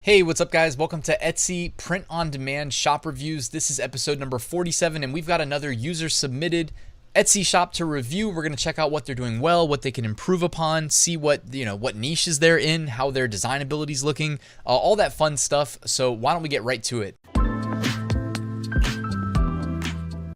Hey, what's up guys? Welcome to Etsy Print on Demand Shop Reviews. This is episode number 47 and we've got another user submitted Etsy shop to review. We're going to check out what they're doing well, what they can improve upon, see what niches they're in, how their design ability is looking, all that fun stuff. So why don't we get right to it?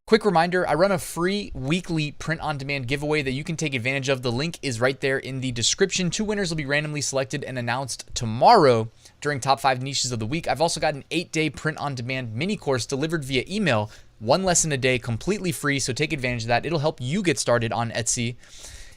Quick reminder, I run a free weekly print-on-demand giveaway that you can take advantage of. The link is right there in the description. 2 winners will be randomly selected and announced tomorrow during Top 5 Niches of the Week. I've also got an 8-day print-on-demand mini course delivered via email, 1 lesson a day, completely free, so take advantage of that. It'll help you get started on Etsy.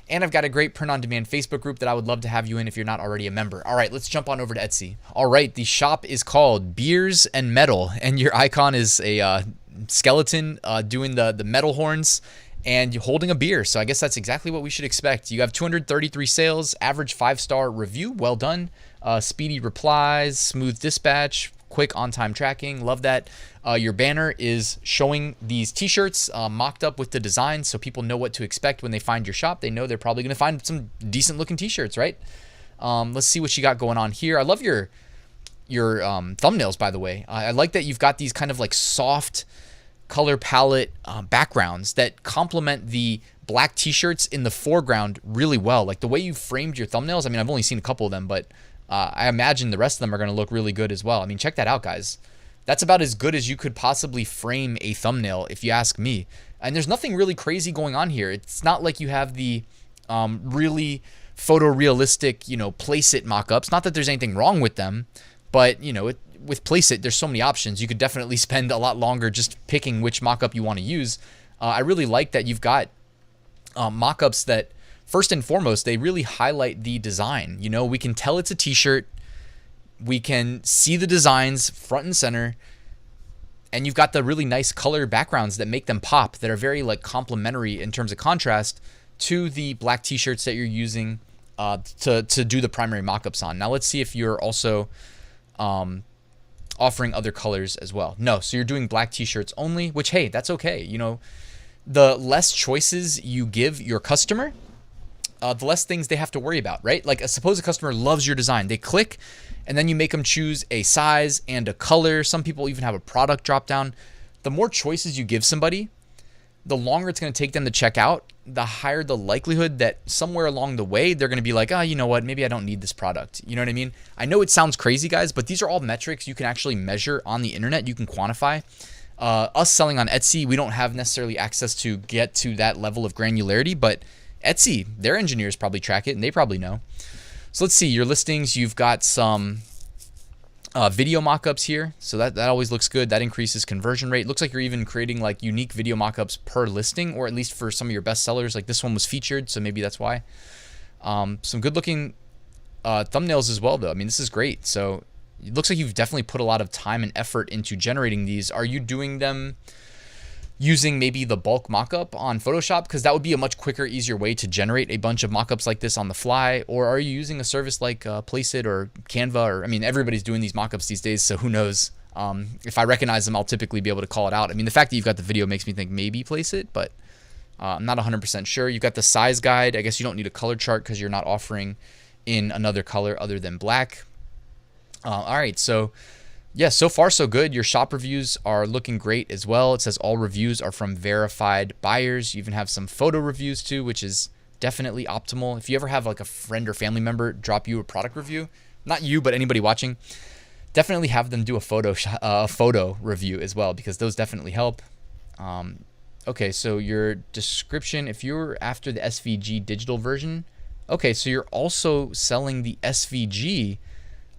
And I've got a great print-on-demand Facebook group that I would love to have you in if you're not already a member. All right, let's jump on over to Etsy. All right, the shop is called Beers and Metal, and your icon is a skeleton doing the metal horns and you're holding a beer. So I guess that's exactly what we should expect. You have 233 sales, average 5-star review, well done, speedy replies, smooth dispatch, quick on-time tracking, love that. Your banner is showing these t-shirts mocked up with the design so people know what to expect when they find your shop. They know they're probably going to find some decent looking t-shirts, right? Let's see what you got going on here. I love your thumbnails, by the way. I like that you've got these kind of like soft color palette backgrounds that complement the black t-shirts in the foreground really well. Like the way you framed your thumbnails, I mean, I've only seen a couple of them, but I imagine the rest of them are going to look really good as well. I mean, check that out, guys. That's about as good as you could possibly frame a thumbnail, if you ask me. And there's nothing really crazy going on here. It's not like you have the really photorealistic, Placeit mockups. Not that there's anything wrong with them, but, with Placeit, there's so many options. You could definitely spend a lot longer just picking which mockup you want to use. I really like that you've got mockups that, first and foremost, they really highlight the design. We can tell it's a t-shirt. We can see the designs front and center. And you've got the really nice color backgrounds that make them pop, that are very complementary in terms of contrast to the black t-shirts that you're using to do the primary mockups on. Now let's see if you're also offering other colors as well. No, so you're doing black t-shirts only, which, hey, that's okay. The less choices you give your customer, the less things they have to worry about, right? Like suppose a customer loves your design. They click and then you make them choose a size and a color. Some people even have a product drop down. The more choices you give somebody, the longer it's going to take them to check out, the higher the likelihood that somewhere along the way, they're going to be like, oh, you know what? Maybe I don't need this product. You know what I mean? I know it sounds crazy, guys, but these are all metrics you can actually measure on the internet. You can quantify. Us selling on Etsy, we don't have necessarily access to get to that level of granularity, but Etsy, their engineers probably track it and they probably know. So let's see your listings. You've got some video mockups here. So that always looks good. That increases conversion rate. Looks like you're even creating unique video mockups per listing, or at least for some of your best sellers. Like this one was featured, so maybe that's why. Some good looking thumbnails as well, though. I mean, this is great. So it looks like you've definitely put a lot of time and effort into generating these. Are you doing them using maybe the bulk mockup on Photoshop? Because that would be a much quicker, easier way to generate a bunch of mockups like this on the fly. Or are you using a service like Placeit or Canva? Or, I mean, everybody's doing these mockups these days, so who knows? If I recognize them, I'll typically be able to call it out. I mean, the fact that you've got the video makes me think maybe Placeit, but I'm not 100% sure. You've got the size guide. I guess you don't need a color chart because you're not offering in another color other than black. All right, so yeah, so far so good. Your shop reviews are looking great as well. It says all reviews are from verified buyers. You even have some photo reviews too, which is definitely optimal. If you ever have a friend or family member drop you a product review, not you, but anybody watching, definitely have them do a photo review as well, because those definitely help. Okay, so your description, if you're after the SVG digital version, okay, so you're also selling the SVG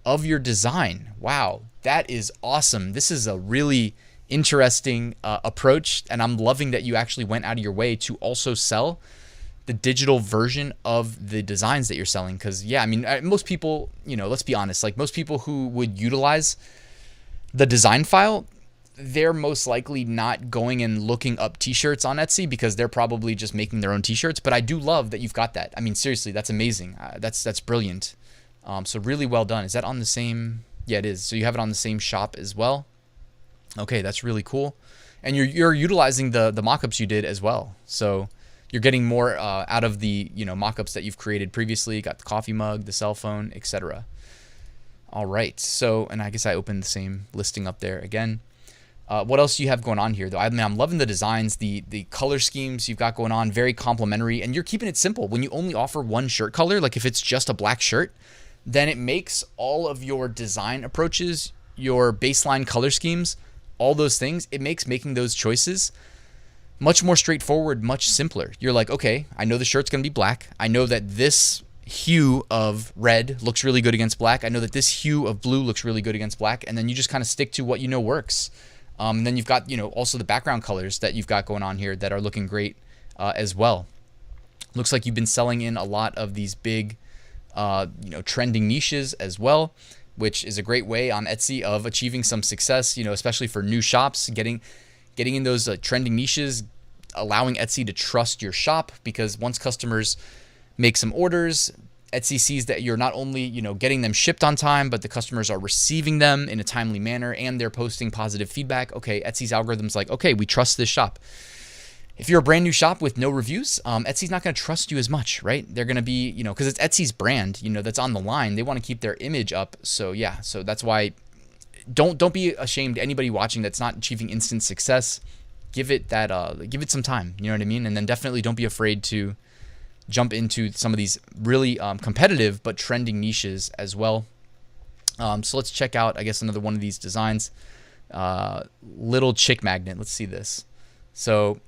of your design. Wow, that is awesome. This is a really interesting approach, and I'm loving that you actually went out of your way to also sell the digital version of the designs that you're selling. Because yeah, I mean, most people, let's be honest, most people who would utilize the design file, they're most likely not going and looking up t-shirts on Etsy because they're probably just making their own t-shirts. But I do love that you've got that. I mean, seriously, that's amazing. That's brilliant. So really well done. Is that on the same? Yeah, it is. So you have it on the same shop as well. Okay, that's really cool. And you're utilizing the mockups you did as well. So you're getting more out of the mockups that you've created previously. You got the coffee mug, the cell phone, etc. All right. So, and I guess I opened the same listing up there again. What else do you have going on here, though? I mean, I'm loving the designs, the color schemes you've got going on, very complimentary, and you're keeping it simple. When you only offer one shirt color, like if it's just a black shirt, then it makes all of your design approaches, your baseline color schemes, all those things, it makes making those choices much more straightforward, much simpler. You're like, okay, I know the shirt's going to be black. I know that this hue of red looks really good against black. I know that this hue of blue looks really good against black. And then you just kind of stick to what you know works. And then you've got, also the background colors that you've got going on here that are looking great as well. Looks like you've been selling in a lot of these big, trending niches as well, which is a great way on Etsy of achieving some success, especially for new shops, getting in those trending niches, allowing Etsy to trust your shop, because once customers make some orders, Etsy sees that you're not only, getting them shipped on time, but the customers are receiving them in a timely manner and they're posting positive feedback. Okay, Etsy's algorithm's like, okay, we trust this shop. If you're a brand new shop with no reviews, Etsy's not going to trust you as much, right? They're going to be, because it's Etsy's brand, that's on the line. They want to keep their image up. So yeah, so that's why don't be ashamed. Anybody watching that's not achieving instant success, give it some time. You know what I mean? And then definitely don't be afraid to jump into some of these really competitive but trending niches as well. So let's check out, I guess, another one of these designs. Little chick magnet. Let's see this. So,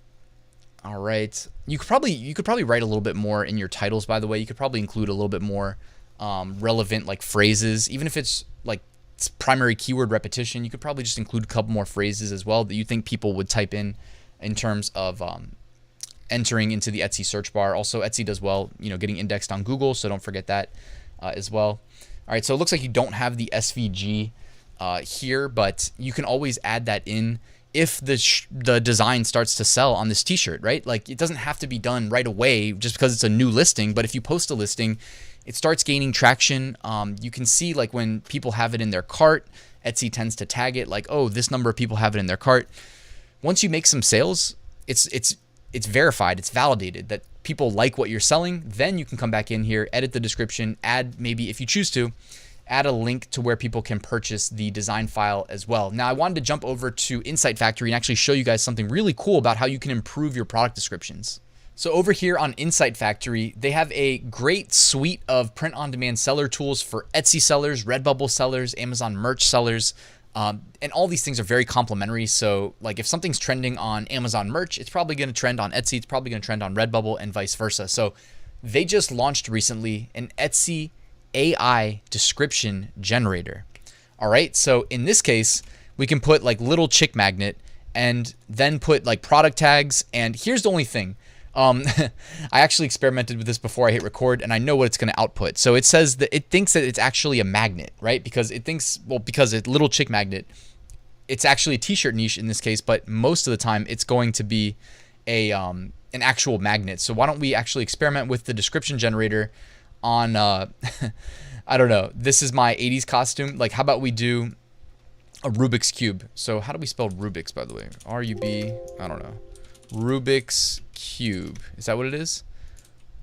all right. You could probably write a little bit more in your titles. By the way, you could probably include a little bit more relevant like phrases, even if it's like primary keyword repetition. You could probably just include a couple more phrases as well that you think people would type in terms of entering into the Etsy search bar. Also, Etsy does well, getting indexed on Google, so don't forget that as well. All right, so it looks like you don't have the SVG here, but you can always add that in if the design starts to sell on this t-shirt, right? Like, it doesn't have to be done right away just because it's a new listing, but if you post a listing, it starts gaining traction. You can see, like, when people have it in their cart, Etsy tends to tag it like, oh, this number of people have it in their cart. Once you make some sales, it's verified, it's validated that people like what you're selling. Then you can come back in here, edit the description, add, maybe if you choose to, add a link to where people can purchase the design file as well. Now, I wanted to jump over to Insight Factory and actually show you guys something really cool about how you can improve your product descriptions. So over here on Insight Factory, they have a great suite of print-on-demand seller tools for Etsy sellers, Redbubble sellers, Amazon merch sellers, and all these things are very complementary. So like if something's trending on Amazon merch, it's probably going to trend on Etsy. It's probably going to trend on Redbubble and vice versa. So they just launched recently an Etsy AI description generator. All right. So in this case, we can put like little chick magnet and then put like product tags. And here's the only thing. I actually experimented with this before I hit record, and I know what it's going to output. So it says that it thinks that it's actually a magnet, right? Because it thinks, because it's little chick magnet, it's actually a t-shirt niche in this case, but most of the time it's going to be an actual magnet. So why don't we actually experiment with the description generator on, I don't know, this is my 80s costume. Like, how about we do a Rubik's Cube? So how do we spell Rubik's, by the way? R-U-B, I don't know. Rubik's Cube. Is that what it is?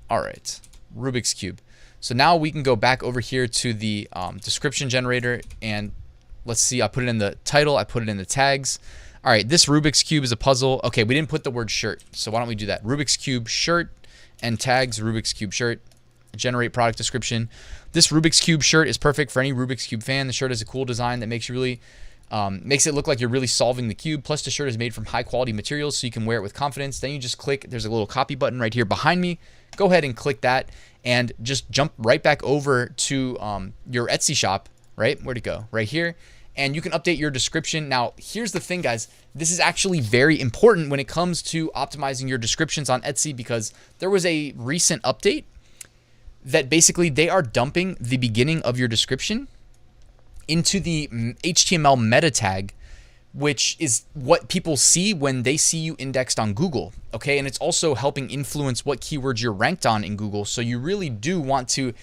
All right. Rubik's Cube. So now we can go back over here to the description generator, and let's see. I put it in the title. I put it in the tags. All right. This Rubik's Cube is a puzzle. Okay. We didn't put the word shirt. So why don't we do that? Rubik's Cube shirt and tags Rubik's Cube shirt. Generate product description. This Rubik's Cube shirt is perfect for any Rubik's Cube fan. The shirt has a cool design that makes you really makes it look like you're really solving the cube. Plus, the shirt is made from high quality materials, so you can wear it with confidence. Then you just click, there's a little copy button right here behind me. Go ahead and click that and just jump right back over to your Etsy shop, right? Where'd it go? Right here. And you can update your description. Now, here's the thing, guys. This is actually very important when it comes to optimizing your descriptions on Etsy, because there was a recent update that basically they are dumping the beginning of your description into the HTML meta tag, which is what people see when they see you indexed on Google, okay? And it's also helping influence what keywords you're ranked on in Google. So you really do want to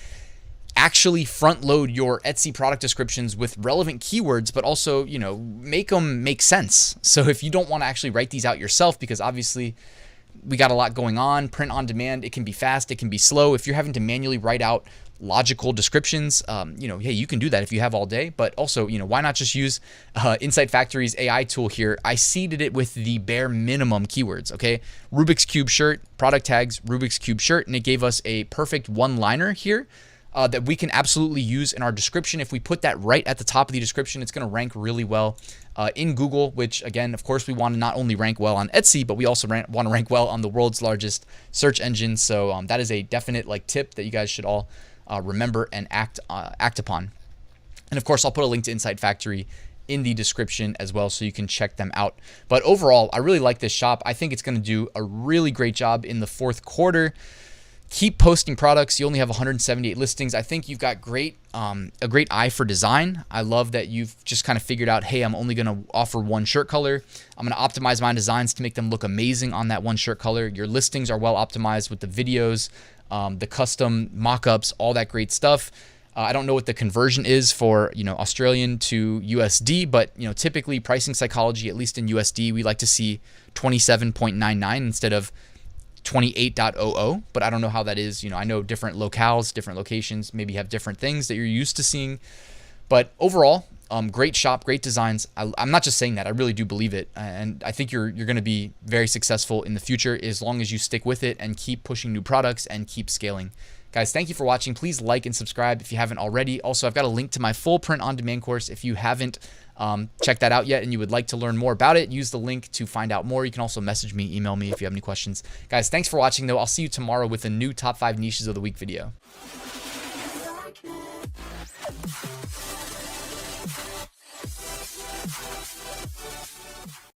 actually front load your Etsy product descriptions with relevant keywords, but also, make them make sense. So if you don't want to actually write these out yourself, because obviously we got a lot going on, print on demand, it can be fast, it can be slow. If you're having to manually write out logical descriptions, you know, hey, you can do that if you have all day. But also, you know, why not just use Insight Factory's AI tool here? I seeded it with the bare minimum keywords, okay? Rubik's Cube shirt, product tags, Rubik's Cube shirt, and it gave us a perfect one-liner here that we can absolutely use in our description. If we put that right at the top of the description, it's going to rank really well in Google, which again, of course, we want to not only rank well on Etsy, but we also want to rank well on the world's largest search engine. So that is a definite like tip that you guys should all remember and act upon. And of course, I'll put a link to Insight Factory in the description as well, so you can check them out. But overall, I really like this shop. I think it's going to do a really great job in the fourth quarter. Keep posting products. You only have 178 listings. I think you've got a great eye for design. I love that you've just kind of figured out, hey, I'm only going to offer one shirt color. I'm going to optimize my designs to make them look amazing on that one shirt color. Your listings are well optimized with the videos, the custom mockups, all that great stuff. I don't know what the conversion is for, you know, Australian to USD, but, you know, typically pricing psychology, at least in USD, we like to see 27.99 instead of 28.00, but I don't know how that is. You know, I know different locales, different locations maybe have different things that you're used to seeing, but overall, great shop, great designs. I'm not just saying that, I really do believe it, and I think you're going to be very successful in the future as long as you stick with it and keep pushing new products and keep scaling. Guys, thank you for watching. Please like and subscribe if you haven't already. Also, I've got a link to my full print on demand course. If you haven't checked that out yet and you would like to learn more about it, use the link to find out more. You can also message me, email me if you have any questions. Guys, thanks for watching though. I'll see you tomorrow with a new top 5 niches of the week video.